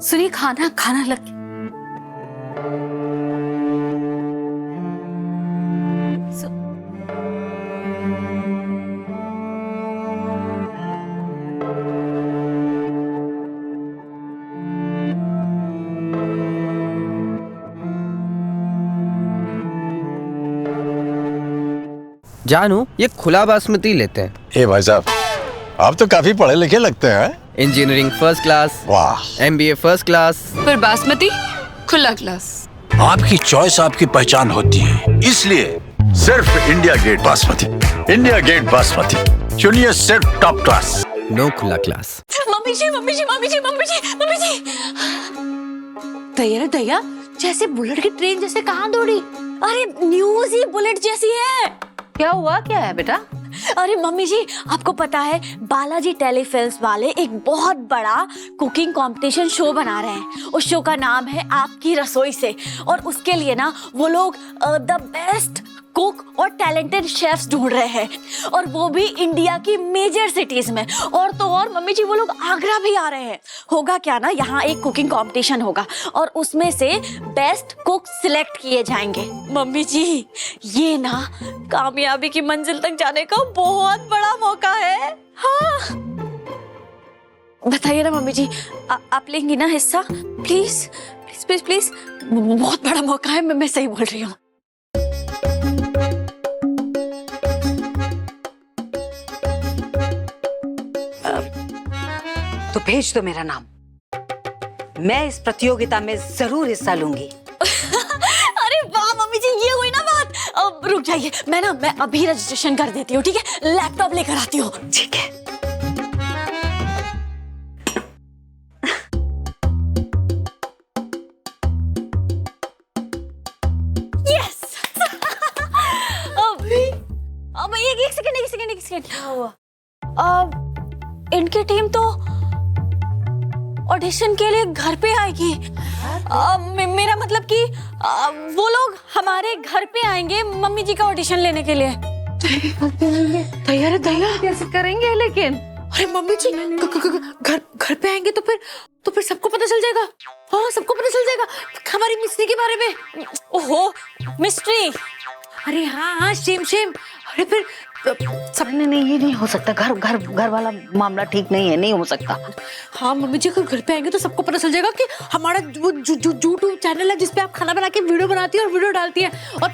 सुनिए, खाना खाना लग जानू, ये खुला बासमती लेते हैं। ए भाई साहब, आप तो काफी पढ़े लिखे लगते हैं। इंजीनियरिंग फर्स्ट क्लास, वाह। MBA first class. पर बासमती खुला क्लास। आपकी चॉइस आपकी पहचान होती है, इसलिए सिर्फ India Gate basmati. India Gate basmati चुनिए, सिर्फ टॉप क्लास। नो खुला class. Mummy ji, mummy ji, mummy ji, mummy ji, mummy ji. दैया दैया, जैसे बुलेट की ट्रेन जैसे कहाँ दौड़ी? अरे न्यूज़ ही बुलेट जैसी है। क्या हुआ, क्या है बेटा? अरे मम्मी जी, आपको पता है बालाजी टेलीफिल्म्स वाले एक बहुत बड़ा कुकिंग कंपटीशन शो बना रहे हैं। उस शो का नाम है आपकी रसोई से, और उसके लिए ना वो लोग द बेस्ट कुक और टैलेंटेड शेफ्स ढूंढ रहे हैं, और वो भी इंडिया की मेजर सिटीज में। और तो और मम्मी जी, वो लोग आगरा भी आ रहे हैं। होगा क्या ना, यहाँ एक कुकिंग कंपटीशन होगा और उसमें से बेस्ट कुक सिलेक्ट किए जाएंगे। मम्मी जी, ये ना कामयाबी की मंजिल तक जाने का बहुत बड़ा मौका है। हाँ, बताइए ना मम्मी जी, आप लेंगी ना हिस्सा? प्लीज प्लीज प्लीज प्लीज, बहुत बड़ा मौका है। मैं सही बोल रही हूँ। तो भेज दो मेरा नाम, मैं इस प्रतियोगिता में जरूर हिस्सा लूंगी। अरे वाह मम्मी जी, ये हुई ना बात। अब रुक जाइए, मैं अभी रजिस्ट्रेशन कर देती हूँ, ठीक है? लैपटॉप लेकर आती हूँ। ठीक है। यस। अब एक सेकंड। क्या हुआ? अब इनकी टीम तो ऑडिशन के लिए घर पे आएगी। मेरा मतलब कि वो लोग हमारे घर पे आएंगे मम्मी जी का ऑडिशन लेने के लिए। तैयार कैसे करेंगे लेकिन? अरे मम्मी जी, घर पे आएंगे तो फिर सबको पता चल जाएगा। हाँ, सबको पता चल जाएगा हमारी मिस्ट्री के बारे में। ओहो, मिस्ट्री? अरे हाँ, शेम। अरे फिर सब नहीं, ये नहीं हो सकता। घर वाला मामला ठीक नहीं है, नहीं हो सकता। हाँ मम्मी जी, अगर घर पे आएंगे तो सबको पता चल जाएगा कि हमारा वो यूट्यूब चैनल है जिसपे आप खाना बना के वीडियो बनाती है और वीडियो डालती है। और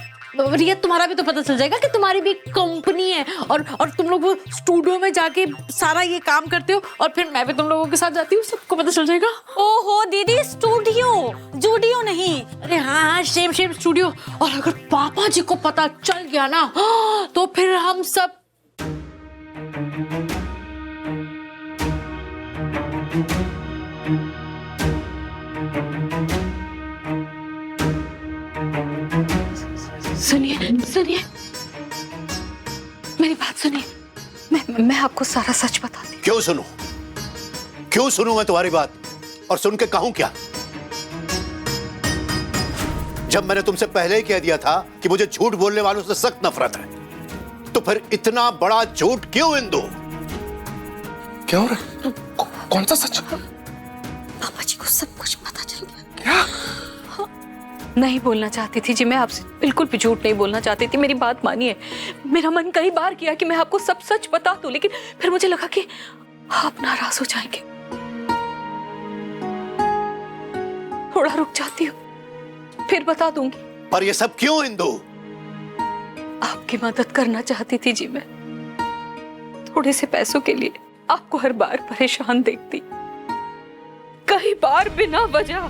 ये तुम्हारा भी तो पता चल जाएगा कि तुम्हारी भी कंपनी है, और तुम लोग वो स्टूडियो में जाके सारा ये काम करते हो, और फिर मैं भी तुम लोगों के साथ जाती हूँ, सबको पता चल जाएगा। ओहो दीदी, स्टूडियो नहीं। अरे हाँ, सेम स्टूडियो। और अगर पापा जी को पता चल गया ना, तो फिर हम सब सुनिए, मेरी बात सुनिए। मैं आपको सारा सच बताती हूँ। क्यों सुनूं मैं तुम्हारी बात? और सुन के कहूं क्या? जब मैंने तुमसे पहले ही कह दिया था कि मुझे झूठ बोलने वालों से सख्त नफरत है, तो फिर इतना बड़ा झूठ क्यों इंदु? क्या हो रहा है? कौन सा सच? पापा जी को सब कुछ पता चल गया। क्या? नहीं बोलना चाहती थी जी, मैं आपसे बिल्कुल भी झूठ नहीं बोलना चाहती थी। मेरी बात मानिए। मेरा मन कई बार किया कि मैं आपको सब सच बता दूं, लेकिन फिर मुझे लगा कि आप नाराज हो जाएंगे। थोड़ा रुक जाती हूँ, फिर बता दूंगी। पर ये सब क्यों इंदु? आपकी मदद करना चाहती थी जी मैं। थोड़े से पैसों के लिए आपको हर बार परेशान देखती, कई बार बिना वजह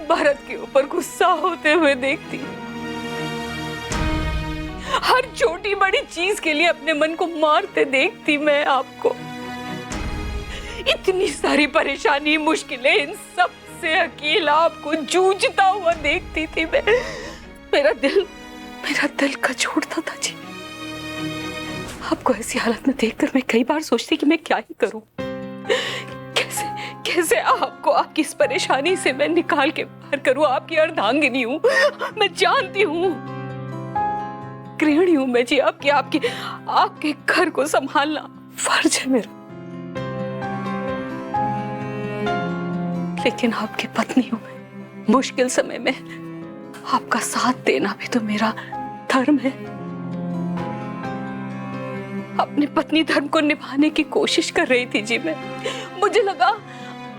भरत के ऊपर गुस्सा होते हुए देखती, हर छोटी बड़ी चीज के लिए अपने मन को मारते देखती मैं आपको। इतनी सारी परेशानी, मुश्किलें, इन सब से अकेला आपको जूझता हुआ देखती थी मैं। मेरा दिल कचोटता था जी। आपको ऐसी हालत में देखकर मैं कई बार सोचती कि मैं क्या ही करूं, कैसे आपको आपकी इस परेशानी से मैं निकाल के बाहर करूं। आपकी अर्धांगिनी हूं, मैं जानती हूं, गृहिणी हूं मैं जी आपके घर को संभालना फर्ज है मेरा। लेकिन आपकी पत्नी हूं मैं। मुश्किल समय में आपका साथ देना भी तो मेरा धर्म है। अपनी पत्नी धर्म को निभाने की कोशिश कर रही थी जी मैं। मुझे लगा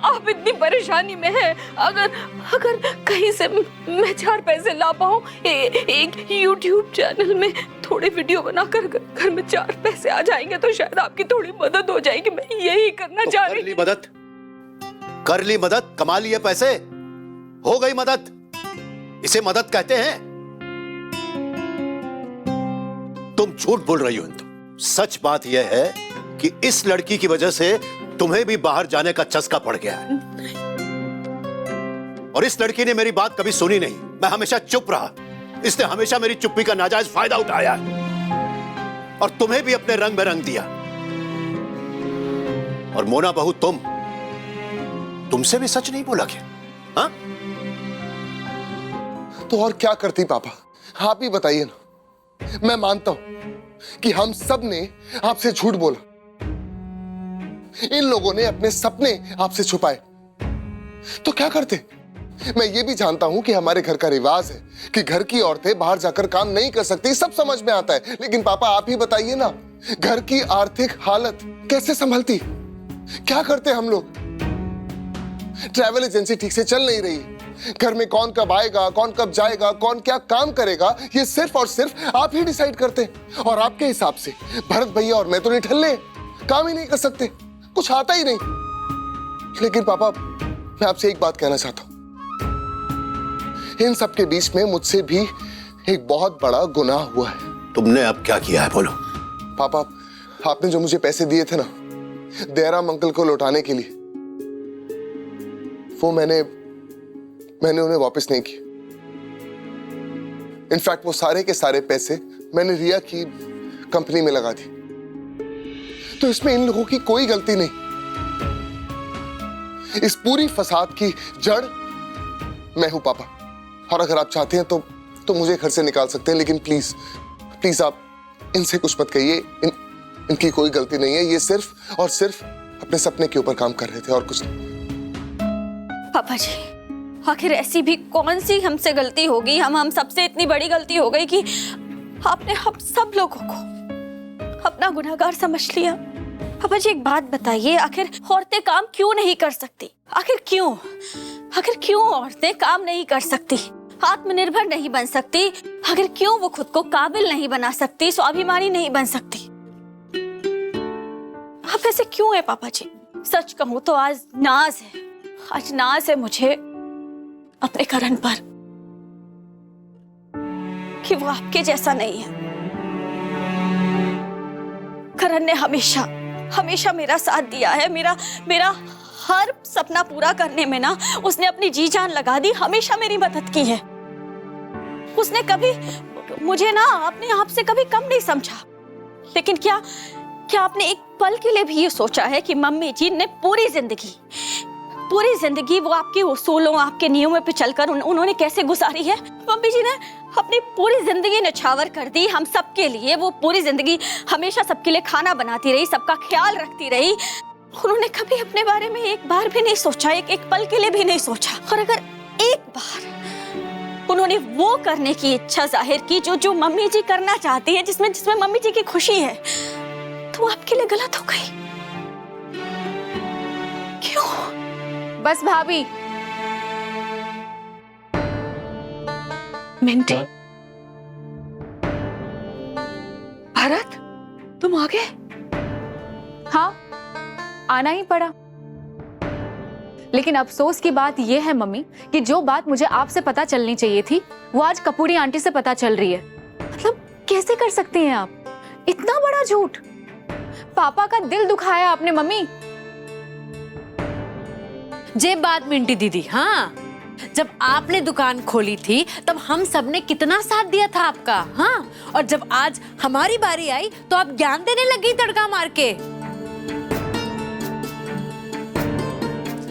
आप इतनी परेशानी में हैं, अगर कहीं से मैं 4 पैसे ला पाऊं, एक YouTube चैनल में थोड़े वीडियो बनाकर घर में 4 पैसे आ जाएंगे तो शायद आपकी थोड़ी मदद हो जाएगी। मैं यही करना चाह रही थी। कर ली मदद, कमा लिए पैसे, हो गई मदद। इसे मदद कहते हैं? तुम झूठ बोल रही हो। सच बात यह है कि इस लड़की की वजह से तुम्हें भी बाहर जाने का चस्का पड़ गया है। और इस लड़की ने मेरी बात कभी सुनी नहीं। मैं हमेशा चुप रहा, इसने हमेशा मेरी चुप्पी का नाजायज फायदा उठाया और तुम्हें भी अपने रंग में रंग दिया। और मोना बहू, तुमसे भी सच नहीं बोला क्या? हाँ? तो और क्या करती पापा, आप ही बताइए ना। मैं मानता हूं कि हम सब ने आपसे झूठ बोला। इन लोगों ने अपने सपने आपसे छुपाए, तो क्या करते? मैं ये भी जानता हूं कि हमारे घर का रिवाज है कि घर की औरतें बाहर जाकर काम नहीं कर सकती, सब समझ में आता है। लेकिन पापा आप ही बताइए ना, घर की आर्थिक हालत कैसे संभलती? क्या करते हम लोग? ट्रैवल एजेंसी ठीक से चल नहीं रही, घर में कौन कब आएगा, कौन कब जाएगा, कौन क्या काम करेगा, ये सिर्फ और सिर्फ आप ही डिसाइड करते हैं। और आपके हिसाब से भरत भैया और मैं तो निठल्ले, काम ही नहीं कर सकते, कुछ आता ही नहीं। लेकिन पापा मैं आपसे एक बात कहना चाहता हूं, इन सब के बीच में मुझसे भी एक बहुत बड़ा गुनाह हुआ है। तुमने अब क्या किया है, बोलो? पापा आपने जो मुझे पैसे दिए थे ना दयाराम अंकल को लौटाने के लिए, वो मैंने उन्हें वापस नहीं किए। इनफैक्ट वो सारे के सारे पैसे मैंने रिया की कंपनी में लगा दी। तो इसमें इन लोगों की कोई गलती नहीं। इस पूरी फसाद की जड़ मैं हूं पापा। और अगर आप चाहते हैं तो मुझे घर से निकाल सकते हैं, लेकिन प्लीज प्लीज आप इनसे कुछ मत कहिए। इनकी कोई गलती नहीं है, ये सिर्फ और सिर्फ अपने सपने के ऊपर काम कर रहे थे और कुछ नहीं। पापा जी, आखिर ऐसी भी कौन सी हमसे गलती होगी, हम सबसे इतनी बड़ी गलती हो गई कि आपने हम सब लोगों को अपना गुनहगार समझ लिया। पापा जी एक बात बताइए, आखिर औरतें काम क्यों नहीं कर सकती? आखिर क्यों औरतें काम नहीं कर सकती, आत्मनिर्भर नहीं बन सकती? आखिर क्यों वो खुद को काबिल नहीं बना सकती, स्वाभिमानी नहीं बन सकती? आप ऐसे क्यों है पापा जी? सच कहूं तो आज नाज है मुझे अपने करण पर कि वो आपके जैसा नहीं है। करण ने हमेशा मेरा साथ दिया है। मेरा हर सपना पूरा करने में ना उसने अपनी जी जान लगा दी, हमेशा मेरी मदद की है। उसने कभी मुझे ना अपने आप से कभी कम नहीं समझा। लेकिन क्या आपने एक पल के लिए भी ये सोचा है कि मम्मी जी ने पूरी जिंदगी वो आपके उसूलों, आपके नियमों पे चलकर उन्होंने कैसे गुजारी है? मम्मी जी ने अपनी पूरी जिंदगी निछावर कर दी हम सबके लिए। वो पूरी जिंदगी हमेशा सबके लिए खाना बनाती रही, सबका ख्याल रखती रही। उन्होंने कभी अपने बारे में एक बार भी नहीं सोचा, एक पल के लिए भी नहीं सोचा। और अगर एक बार उन्होंने वो करने की इच्छा जाहिर की जो मम्मी जी करना चाहती है, जिसमें मम्मी जी की खुशी है, तो आपके लिए गलत हो गई। क्यों? बस भाभी। मिंटी, भरत, तुम आ गए? हाँ, आना ही पड़ा। लेकिन अफसोस की बात यह है मम्मी कि जो बात मुझे आपसे पता चलनी चाहिए थी वो आज कपूरी आंटी से पता चल रही है। मतलब कैसे कर सकती हैं आप इतना बड़ा झूठ? पापा का दिल दुखाया आपने मम्मी। जे बात मिंटी दीदी, हाँ, जब आपने दुकान खोली थी तब हम सब ने कितना साथ दिया था आपका, हाँ, और जब आज हमारी बारी आई तो आप ज्ञान देने लगी तड़का मार के।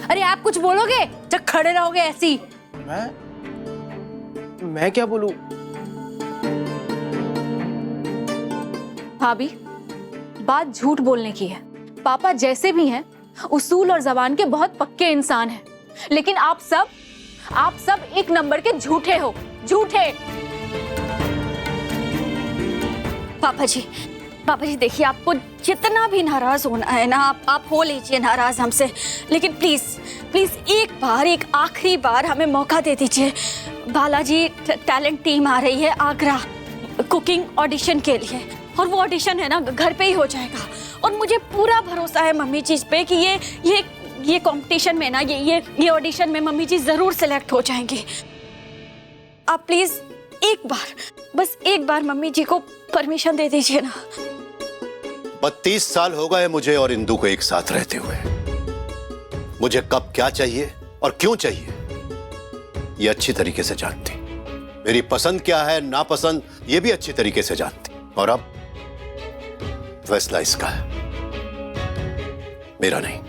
अरे आप कुछ बोलोगे? जब खड़े रहोगे ऐसी? मैं क्या बोलूं? भाभी, बात झूठ बोलने की है। पापा जैसे भी हैं उसूल और जबान के बहुत पक्के इंसान हैं। लेकिन आप सब एक नंबर के झूठे हो, झूठे। पापा जी देखिए, आपको जितना भी नाराज होना है ना, आप हो लीजिए नाराज हमसे, लेकिन प्लीज एक आखिरी बार हमें मौका दे दीजिए। बालाजी टैलेंट टीम आ रही है आगरा कुकिंग ऑडिशन के लिए, और वो ऑडिशन है ना घर पे ही हो जाएगा। और मुझे पूरा भरोसा है मम्मी जी पे कि ये कंपटीशन में ना, ये ऑडिशन में मम्मी जी जरूर सिलेक्ट हो जाएंगी। आप प्लीज बस एक बार मम्मी जी को परमिशन दे दीजिए ना। 32 साल हो गए मुझे और इंदु को एक साथ रहते हुए। मुझे कब क्या चाहिए और क्यों चाहिए ये अच्छी तरीके से जानती। मेरी पसंद क्या है, नापसंद, ये भी अच्छी तरीके से जानती। और अब फैसला इसका है, मेरा नहीं।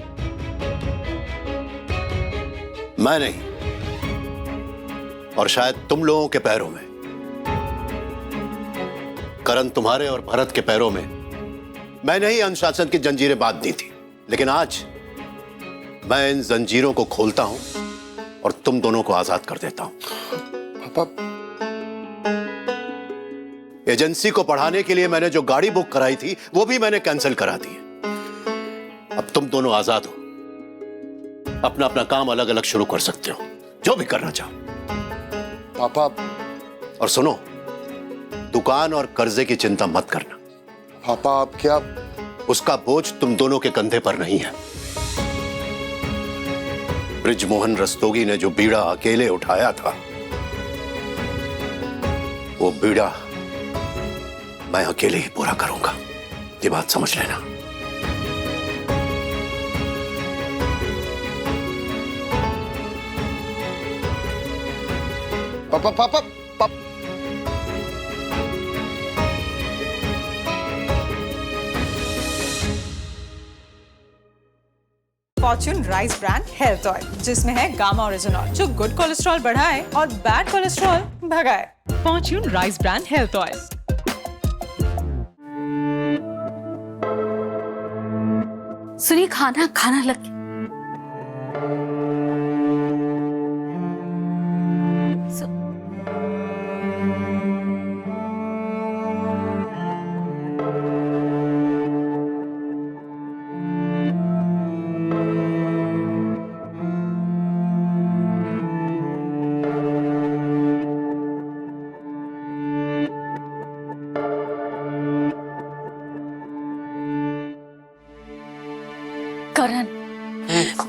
मैं नहीं, और शायद तुम लोगों के पैरों में, करण तुम्हारे और भरत के पैरों में मैंने ही अनुशासन की जंजीरें बांध दी थी। लेकिन आज मैं इन जंजीरों को खोलता हूं और तुम दोनों को आजाद कर देता हूं। पापा, एजेंसी को पढ़ाने के लिए मैंने जो गाड़ी बुक कराई थी वो भी मैंने कैंसिल करा दी है। अब तुम दोनों आजाद हो, अपना अपना काम अलग अलग शुरू कर सकते हो, जो भी करना चाहो। पापा, और सुनो, दुकान और कर्जे की चिंता मत करना। पापा आप क्या? उसका बोझ तुम दोनों के कंधे पर नहीं है। ब्रिजमोहन रस्तोगी ने जो बीड़ा अकेले उठाया था, वो बीड़ा मैं अकेले ही पूरा करूंगा। ये बात समझ लेना। पापा पापा पापा Fortune rice brand health oil, जिसमें है गामा ओरिजिनॉल, जो गुड कोलेस्ट्रॉल बढ़ाए और बैड कोलेस्ट्रॉल भगाए। Fortune rice brand health oil. सुनिए, खाना लग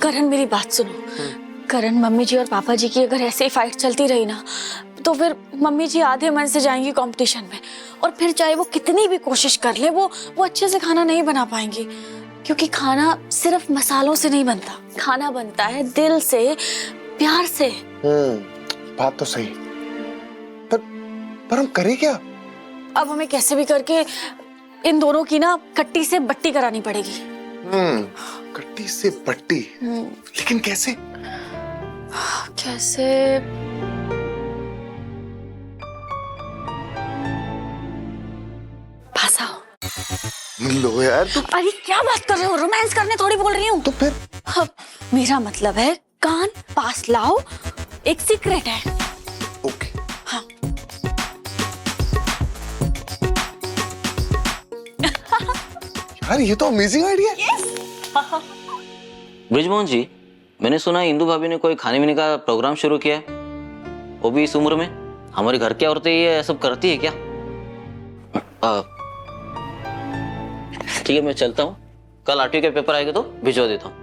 करण मेरी बात सुनो। करण, मम्मी जी और पापा जी की अगर ऐसे ही फाइट चलती रही ना, तो फिर मम्मी जी आधे मन से जाएंगी कंपटीशन में, और फिर चाहे वो कितनी भी कोशिश कर ले, वो अच्छे से खाना नहीं बना पाएंगी। क्योंकि खाना सिर्फ मसालों से नहीं बनता, खाना बनता है दिल से, प्यार से। बात तो सही, पर हम करें क्या? अब हमें कैसे भी करके इन दोनों की ना कट्टी से बट्टी करानी पड़ेगी। कट्टी से बट्टी? लेकिन कैसे? फंसाओ। लो यार तुम। अरे क्या बात कर रहे हो, रोमांस करने थोड़ी बोल रही हूँ। तो फिर? मेरा मतलब है कान पास लाओ, एक सीक्रेट है। ओके। हाँ। यार ये तो अमेजिंग आइडिया है। ब्रिजमोहन जी, मैंने सुना है इंदु भाभी ने कोई खाने पीने का प्रोग्राम शुरू किया है, वो भी इस उम्र में। हमारे घर की औरतें ये सब करती है क्या? ठीक है, मैं चलता हूँ। कल आरटीओ के पेपर आएगा तो भिजवा देता हूँ।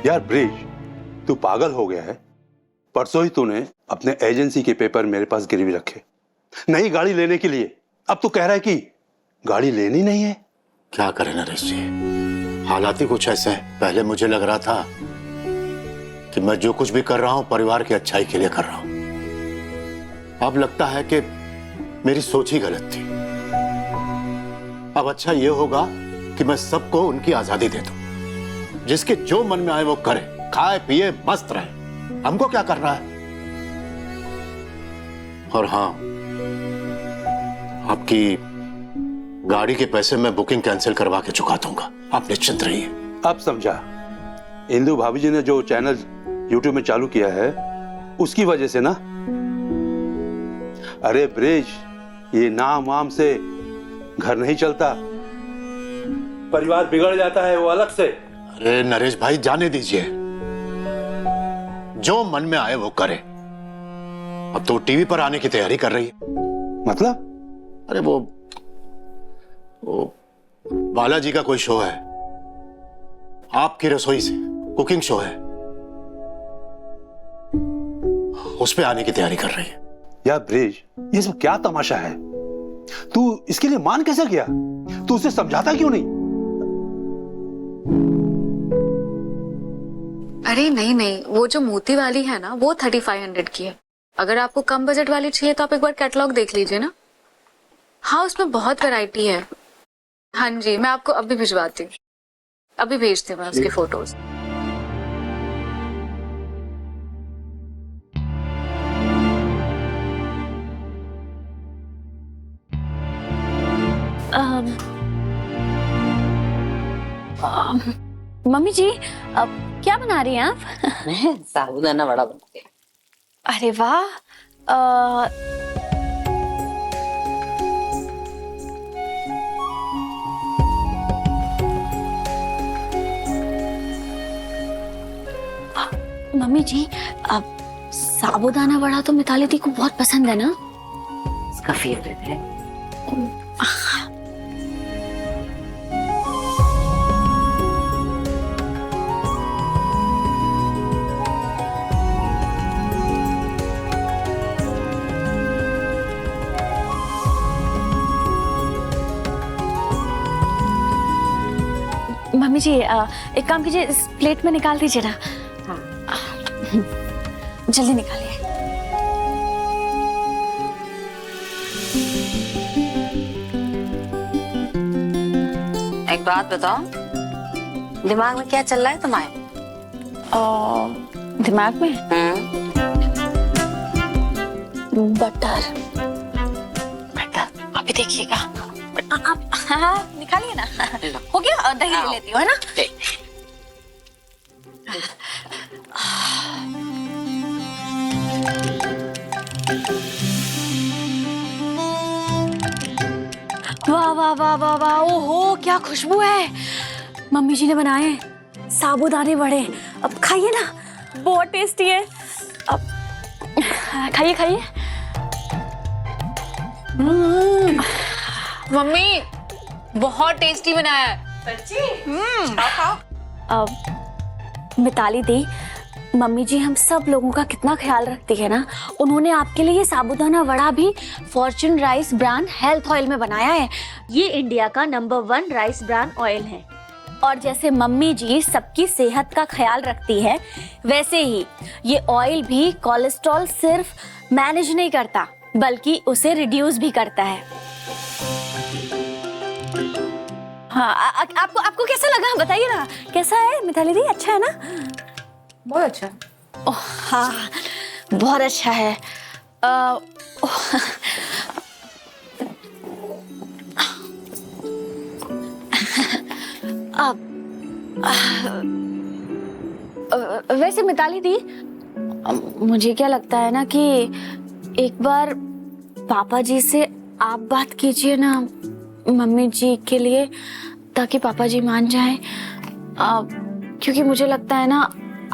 यार ब्रिज, तू पागल हो गया है। परसों ही तूने अपने एजेंसी के पेपर मेरे पास गिरवी रखे नई गाड़ी लेने के लिए। अब तू कह रहा है कि गाड़ी लेनी नहीं है। क्या करें नरेश जी, हालात ही कुछ ऐसे हैं। पहले मुझे लग रहा था कि मैं जो कुछ भी कर रहा हूं परिवार की अच्छाई के लिए कर रहा हूं। अब लगता है कि मेरी सोच ही गलत थी। अब अच्छा ये होगा कि मैं सबको उनकी आजादी दे दूं, जिसके जो मन में आए वो करे, खाए पिए मस्त रहे। हमको क्या करना है? और हाँ, आपकी गाड़ी के पैसे मैं बुकिंग कैंसिल करवा के चुका दूंगा, आप निश्चिंत रहिए। अब समझा। इंदु भाभी जी ने जो चैनल यूट्यूब में चालू किया है उसकी वजह से ना। अरे ब्रिज, ये नाम वाम से घर नहीं चलता, परिवार बिगड़ जाता है वो अलग से। अरे नरेश भाई, जाने दीजिए, जो मन में आए वो करे। अब तो टीवी पर आने की तैयारी कर रही है। मतलब? अरे वो बालाजी का कोई शो है, आपकी रसोई से कुकिंग शो है, उस पे आने की तैयारी कर रही है। यार ब्रिज, ये सब क्या तमाशा है? तू इसके लिए मान कैसे गया? तू उसे समझाता क्यों नहीं? अरे नहीं नहीं, वो जो मोती वाली है ना वो 3500 की है। अगर आपको कम बजट वाली चाहिए तो आप एक बार कैटलॉग देख लीजिए ना। हाँ, उसमें बहुत वैरायटी है। हाँ जी, मैं आपको अभी भिजवाती हूँ, अभी भेजती हूँ मैं उसके फोटोज। मम्मी जी, अब क्या बना रही हैं आप? साबूदाना वड़ा बना रही हूं। अरे वाह। मम्मी जी, अब साबूदाना वड़ा तो मिताली दी को बहुत पसंद है ना? उसका फेवरेट है। मम्मी जी, एक काम कीजिए, इस प्लेट में निकाल दीजिए ना। हाँ। जल्दी निकालिए। एक बात बताओ, दिमाग में क्या चल रहा है तुम्हारे? दिमाग में बटर। अभी देखिएगा। आप हाँ निकालिए ना। हो गया, दही ले लेती हूँ, है ना? वाह वाह वाह वाह वाह, ओहो क्या खुशबू है। मम्मी जी ने बनाए हैं साबूदाने वड़े। अब खाइए ना, बहुत टेस्टी है। अब खाइए खाइए। मम्मी बहुत टेस्टी बनाया है। अब मिताली दी, मम्मी जी हम सब लोगों का कितना ख्याल रखती है ना। उन्होंने आपके लिए ये साबूदाना वड़ा भी Fortune rice brand health oil में बनाया है। ये इंडिया का नंबर 1 राइस ब्रांड ऑयल है। और जैसे मम्मी जी सबकी सेहत का ख्याल रखती है, वैसे ही ये ऑयल भी कोलेस्ट्रॉल सिर्फ मैनेज नहीं करता, बल्कि उसे रिड्यूस भी करता है। हाँ, आपको कैसा लगा बताइए ना, कैसा है मिताली दी? अच्छा है ना? बहुत अच्छा। ओह हाँ, बहुत अच्छा है। वैसे मिताली दी, मुझे क्या लगता है ना कि एक बार पापा जी से आप बात कीजिए ना मम्मी जी के लिए, ताकि पापा जी मान जाएं। क्योंकि मुझे लगता है ना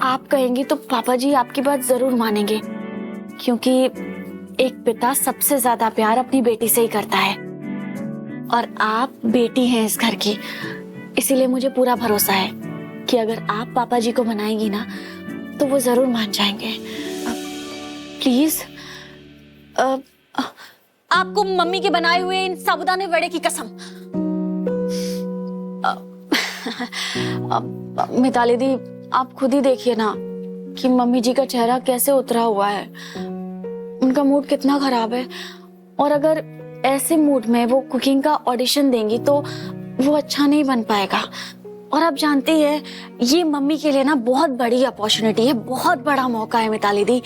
आप कहेंगी तो पापा जी आपकी बात जरूर मानेंगे, क्योंकि एक पिता सबसे ज्यादा प्यार अपनी बेटी से ही करता है और आप बेटी हैं इस घर की। इसीलिए मुझे पूरा भरोसा है कि अगर आप पापा जी को मनाएंगी ना तो वो जरूर मान जाएंगे। प्लीज, आपको मम्मी के बनाए हुए इन साबूदाने वड़े की कसम। मिताली दी, आप खुद ही देखिए ना कि मम्मी जी का चेहरा कैसे उतरा हुआ है, उनका मूड कितना खराब है। और अगर ऐसे मूड में वो कुकिंग का ऑडिशन देंगी तो वो अच्छा नहीं बन पाएगा। और आप जानती है ये मम्मी के लिए ना बहुत बड़ी अपॉर्चुनिटी है, बहुत बड़ा मौका है मिताली दी।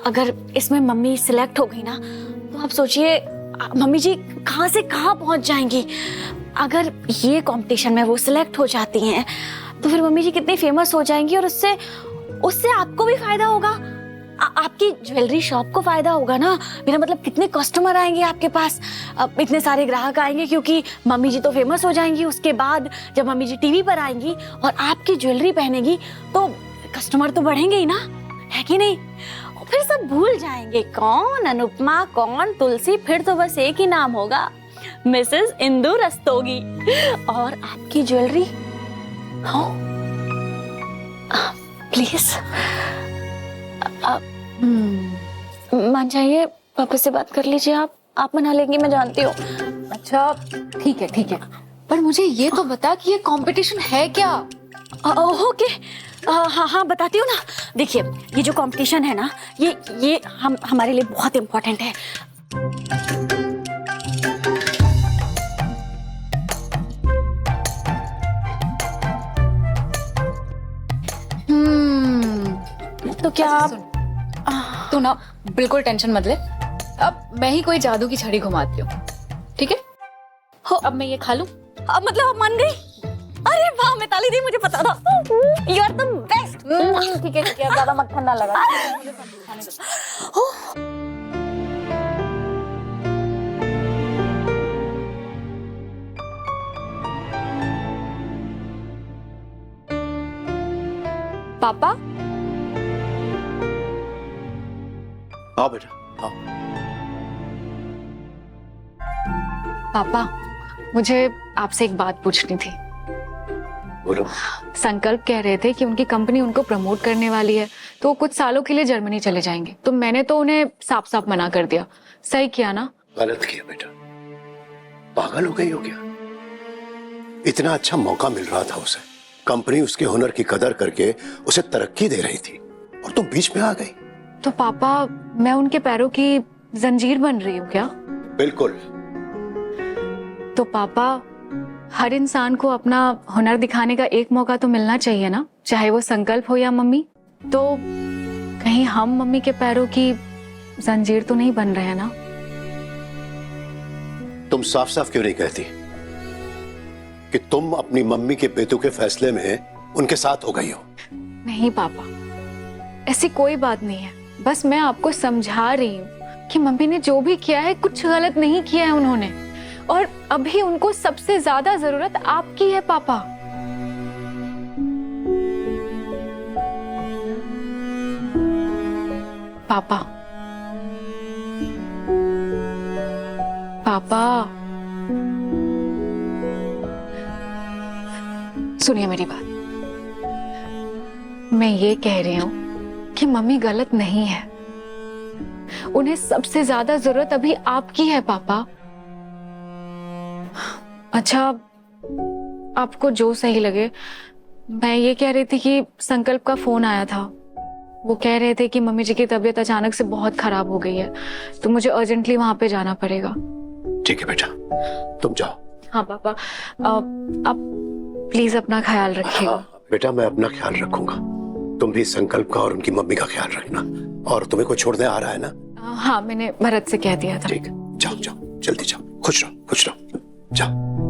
अगर इसमें मम्मी सिलेक्ट हो गई ना तो आप सोचिए मम्मी जी कहाँ से कहाँ पहुंच जाएंगी। अगर ये कंपटीशन में वो सिलेक्ट हो जाती हैं तो फिर मम्मी जी कितनी फेमस हो जाएंगी और उससे आपको भी फायदा होगा, आपकी ज्वेलरी शॉप को फायदा होगा ना। मेरा मतलब कितने कस्टमर आएंगे आपके पास, इतने सारे ग्राहक आएंगे क्योंकि मम्मी जी तो फेमस हो जाएंगी। उसके बाद जब मम्मी जी टीवी पर आएंगी और आपकी ज्वेलरी पहनेगी तो कस्टमर तो बढ़ेंगे ही ना, है कि नहीं। और फिर सब भूल जाएंगे कौन अनुपमा कौन तुलसी, फिर तो बस एक ही नाम होगा, मिसेस इंदु रस्तोगी। और आपकी ज्वेलरी प्लीज मान जाइए, पापा से बात कर लीजिए। आप मना लेंगी मैं जानती हूँ। अच्छा ठीक है, पर मुझे ये तो बता कि ये कंपटीशन है क्या? ओके हाँ बताती हूँ ना। देखिए ये जो कंपटीशन है ना ये हमारे लिए बहुत इम्पोर्टेंट है। तो क्या आप तू ना बिल्कुल टेंशन मत ले, अब मैं ही कोई जादू की छड़ी घुमाती हूँ, ठीक है? अब मैं ये खा लूं? मतलब आप मान गई? अरे वाह मिताली दी, मुझे पता था, यू आर द बेस्ट। ठीक है ज्यादा मक्खन ना लगा। पापा आओ बेटा आओ। पापा मुझे आपसे एक बात पूछनी थी। बोलो। संकल्प कह रहे थे कि उनकी कंपनी उनको प्रमोट करने वाली है तो वो कुछ सालों के लिए जर्मनी चले जाएंगे, तो मैंने तो उन्हें साफ साफ मना कर दिया। सही किया ना? गलत किया बेटा, पागल हो गई हो क्या? इतना अच्छा मौका मिल रहा था उसे, कंपनी उसके हुनर की कदर करके उसे तरक्की दे रही थी और तुम बीच में आ गई। तो पापा मैं उनके पैरों की जंजीर बन रही हूँ क्या? बिल्कुल। तो पापा हर इंसान को अपना हुनर दिखाने का एक मौका तो मिलना चाहिए ना, चाहे वो संकल्प हो या मम्मी। तो कहीं हम मम्मी के पैरों की जंजीर तो नहीं बन रहे हैं ना? तुम साफ साफ क्यों नहीं कहती कि तुम अपनी मम्मी के बेटों के फैसले में उनके साथ हो गई हो? नहीं पापा, ऐसी कोई बात नहीं है, बस मैं आपको समझा रही हूँ कि मम्मी ने जो भी किया है कुछ गलत नहीं किया है उन्होंने, और अभी उनको सबसे ज्यादा जरूरत आपकी है पापा। पापा पापा सुनिए मेरी बात, मैं ये कह रही हूँ कि मम्मी गलत नहीं है, उन्हें सबसे ज्यादा जरूरत अभी आपकी है पापा। अच्छा आपको जो सही लगे। मैं ये कह रही थी कि संकल्प का फोन आया था, वो कह रहे थे कि मम्मी जी की तबीयत अचानक से बहुत खराब हो गई है, तो मुझे अर्जेंटली वहां पे जाना पड़ेगा। ठीक है बेटा तुम जाओ। हाँ पापा आप प्लीज अपना ख्याल रखिएगा। हाँ, बेटा मैं अपना ख्याल रखूंगा, तुम भी संकल्प का और उनकी मम्मी का ख्याल रखना। और तुम्हें कोई छोड़ने आ रहा है ना? हाँ मैंने भरत से कह दिया था। ठीक, जाओ जाओ जल्दी जाओ, खुश रहो जाओ।